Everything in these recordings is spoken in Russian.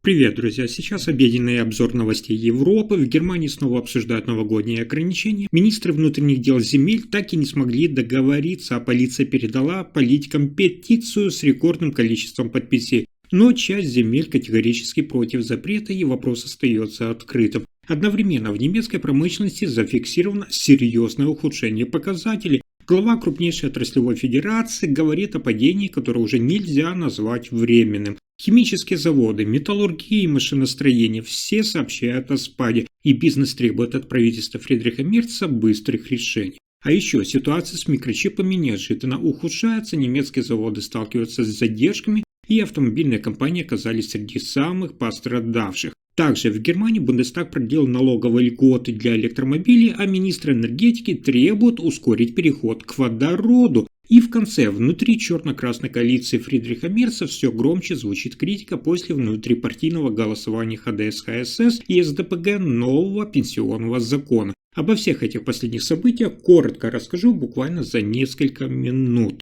Привет, друзья! Сейчас обеденный обзор новостей Европы. В Германии снова обсуждают новогодние ограничения. Министры внутренних дел земель так и не смогли договориться, а полиция передала политикам петицию с рекордным количеством подписей. Но часть земель категорически против запрета, и вопрос остается открытым. Одновременно в немецкой промышленности зафиксировано серьезное ухудшение показателей. Глава крупнейшей отраслевой федерации говорит о падении, которое уже нельзя назвать временным. Химические заводы, металлургия и машиностроение все сообщают о спаде, и бизнес требует от правительства Фридриха Мерца быстрых решений. А еще ситуация с микрочипами неожиданно ухудшается, немецкие заводы сталкиваются с задержками, и автомобильные компании оказались среди самых пострадавших. Также в Германии Бундестаг продлил налоговые льготы для электромобилей, а министры энергетики требуют ускорить переход к водороду. И в конце, внутри черно-красной коалиции Фридриха Мерца все громче звучит критика после внутрипартийного голосования ХДС-ХСС и СДПГ нового пенсионного закона. Обо всех этих последних событиях коротко расскажу буквально за несколько минут.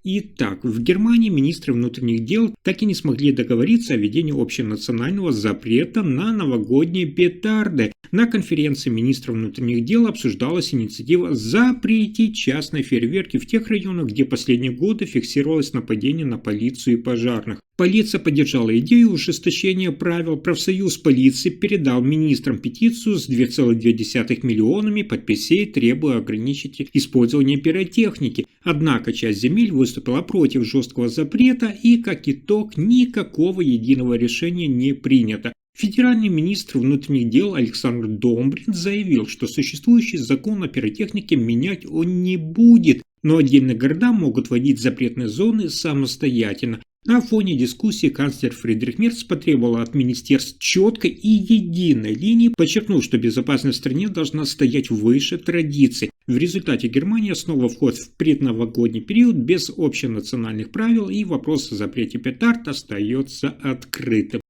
Итак, в Германии министры внутренних дел так и не смогли договориться о введении общенационального запрета на новогодние петарды. На конференции министров внутренних дел обсуждалась инициатива запретить частные фейерверки в тех районах, где последние годы фиксировалось нападение на полицию и пожарных. Полиция поддержала идею ужесточения правил. Профсоюз полиции передал министрам петицию с 2,2 миллионами подписей, требуя ограничить использование пиротехники. Однако часть земель выступила против жесткого запрета, и, как итог, никакого единого решения не принято. Федеральный министр внутренних дел Александр Домбрин заявил, что существующий закон о пиротехнике менять он не будет, но отдельные города могут вводить запретные зоны самостоятельно. На фоне дискуссии канцлер Фридрих Мерц потребовал от министерств четкой и единой линии, подчеркнув, что безопасность в стране должна стоять выше традиций. В результате Германия снова входит в предновогодний период без общенациональных правил, и вопрос о запрете петард остается открытым.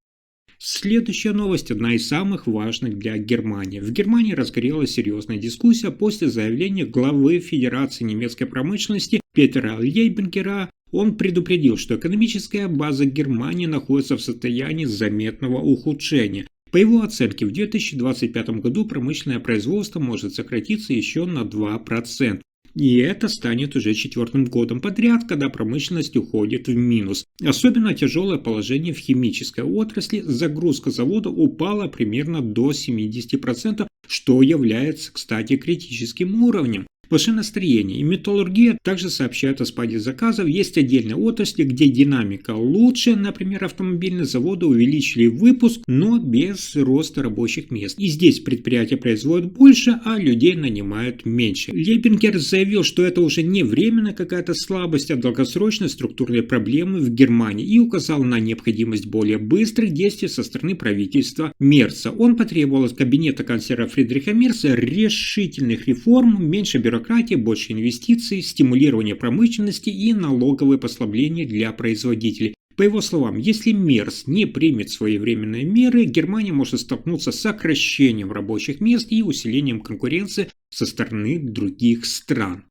Следующая новость – одна из самых важных для Германии. В Германии разгорелась серьезная дискуссия после заявления главы Федерации немецкой промышленности Петера Лейбнингера. Он предупредил, что экономическая база Германии находится в состоянии заметного ухудшения. По его оценке, в 2025 году промышленное производство может сократиться еще на 2%. И это станет уже четвертым годом подряд, когда промышленность уходит в минус. Особенно тяжелое положение в химической отрасли. Загрузка завода упала примерно до 70%, что является, кстати, критическим уровнем. Машиностроение и металлургия также сообщают о спаде заказов. Есть отдельные отрасли, где динамика лучше. Например, автомобильные заводы увеличили выпуск, но без роста рабочих мест. И здесь предприятия производят больше, а людей нанимают меньше. Лейбнингер заявил, что это уже не временная какая-то слабость, а долгосрочные структурные проблемы в Германии, и указал на необходимость более быстрых действий со стороны правительства Мерца. Он потребовал от кабинета канцлера Фридриха Мерца решительных реформ, меньше бюрократии, больше инвестиций, стимулирование промышленности и налоговые послабления для производителей. По его словам, если Мерц не примет своевременные меры, Германия может столкнуться с сокращением рабочих мест и усилением конкуренции со стороны других стран.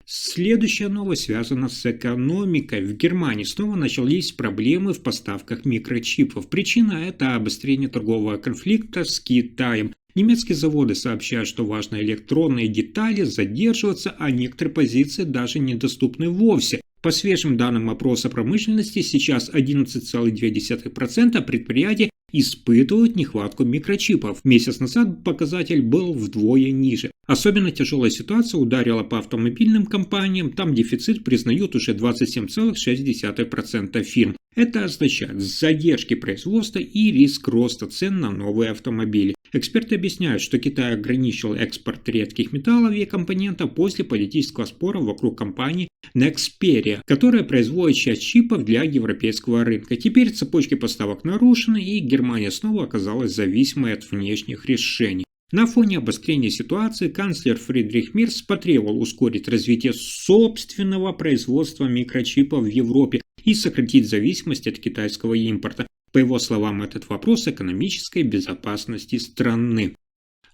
Следующая новость связана с экономикой. В Германии снова начались проблемы в поставках микрочипов. Причина – это обострение торгового конфликта с Китаем. Немецкие заводы сообщают, что важные электронные детали задерживаются, а некоторые позиции даже недоступны вовсе. По свежим данным опроса промышленности, сейчас 11,2% предприятий испытывают нехватку микрочипов. Месяц назад показатель был вдвое ниже. Особенно тяжелая ситуация ударила по автомобильным компаниям, там дефицит признают уже 27,6% фирм. Это означает задержки производства и риск роста цен на новые автомобили. Эксперты объясняют, что Китай ограничил экспорт редких металлов и компонентов после политического спора вокруг компании Nexperia, которая производит часть чипов для европейского рынка. Теперь цепочки поставок нарушены, и Германия снова оказалась зависимой от внешних решений. На фоне обострения ситуации канцлер Фридрих Мерц потребовал ускорить развитие собственного производства микрочипов в Европе и сократить зависимость от китайского импорта. По его словам, этот вопрос экономической безопасности страны.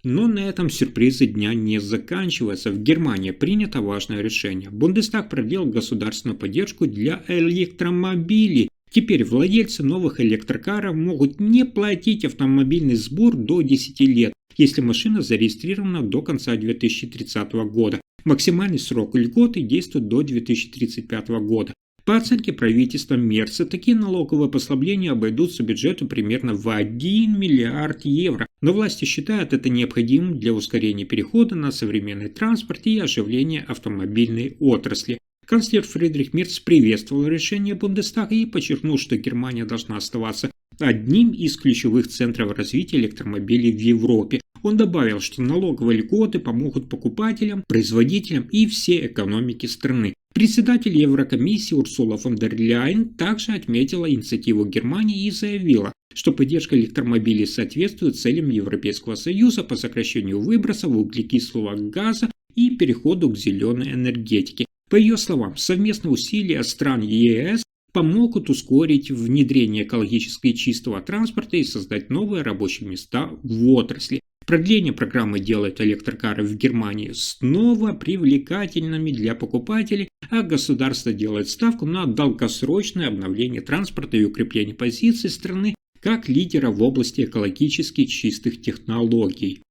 Но на этом сюрпризы дня не заканчиваются. В Германии принято важное решение. Бундестаг продлил государственную поддержку для электромобилей. Теперь владельцы новых электрокаров могут не платить автомобильный сбор до 10 лет, если машина зарегистрирована до конца 2030 года. Максимальный срок льготы действует до 2035 года. По оценке правительства Мерса, такие налоговые послабления обойдутся бюджету примерно в 1 миллиард евро. Но власти считают это необходимым для ускорения перехода на современный транспорт и оживления автомобильной отрасли. Канцлер Фридрих Мерц приветствовал решение Бундестага и подчеркнул, что Германия должна оставаться одним из ключевых центров развития электромобилей в Европе. Он добавил, что налоговые льготы помогут покупателям, производителям и всей экономике страны. Председатель Еврокомиссии Урсула фон дер Ляйен также отметила инициативу Германии и заявила, что поддержка электромобилей соответствует целям Европейского Союза по сокращению выбросов углекислого газа и переходу к зеленой энергетике. По ее словам, совместные усилия стран ЕС помогут ускорить внедрение экологически чистого транспорта и создать новые рабочие места в отрасли. Продление программы делает электрокары в Германии снова привлекательными для покупателей, а государство делает ставку на долгосрочное обновление транспорта и укрепление позиций страны как лидера в области экологически чистых технологий.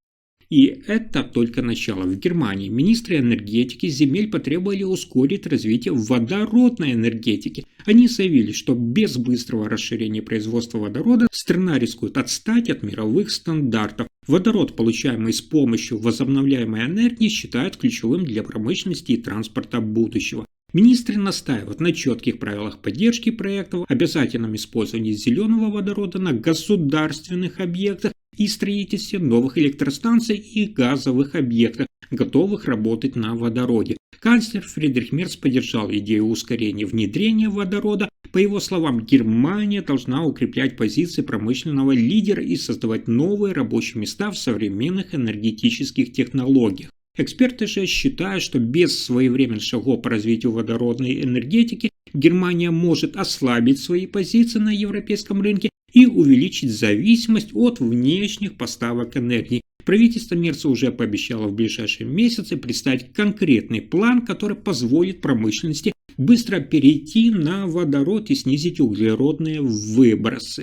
И это только начало. В Германии министры энергетики земель потребовали ускорить развитие водородной энергетики. Они заявили, что без быстрого расширения производства водорода страна рискует отстать от мировых стандартов. Водород, получаемый с помощью возобновляемой энергии, считают ключевым для промышленности и транспорта будущего. Министры настаивают на четких правилах поддержки проектов, обязательном использовании зеленого водорода на государственных объектах и строительстве новых электростанций и газовых объектов, готовых работать на водороде. Канцлер Фридрих Мерц поддержал идею ускорения внедрения водорода. По его словам, Германия должна укреплять позиции промышленного лидера и создавать новые рабочие места в современных энергетических технологиях. Эксперты же считают, что без своевременных шагов по развитию водородной энергетики Германия может ослабить свои позиции на европейском рынке и увеличить зависимость от внешних поставок энергии. Правительство Мерца уже пообещало в ближайшие месяцы представить конкретный план, который позволит промышленности быстро перейти на водород и снизить углеродные выбросы.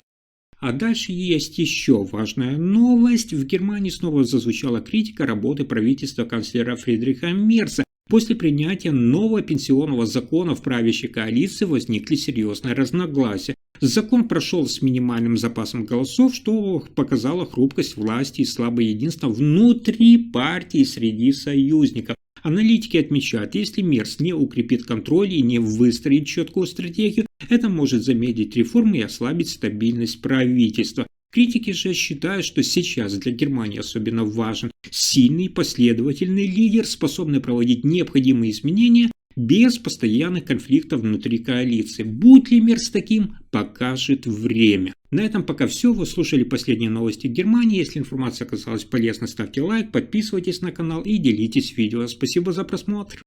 А дальше есть еще важная новость. В Германии снова зазвучала критика работы правительства канцлера Фридриха Мерца. После принятия нового пенсионного закона в правящей коалиции возникли серьезные разногласия. Закон прошел с минимальным запасом голосов, что показало хрупкость власти и слабое единство внутри партии среди союзников. Аналитики отмечают, если Мерц не укрепит контроль и не выстроит четкую стратегию, это может замедлить реформы и ослабить стабильность правительства. Критики же считают, что сейчас для Германии особенно важен сильный последовательный лидер, способный проводить необходимые изменения без постоянных конфликтов внутри коалиции. Будет ли Мерц таким, покажет время. На этом пока все. Вы слушали последние новости Германии. Если информация оказалась полезной, ставьте лайк, подписывайтесь на канал и делитесь видео. Спасибо за просмотр.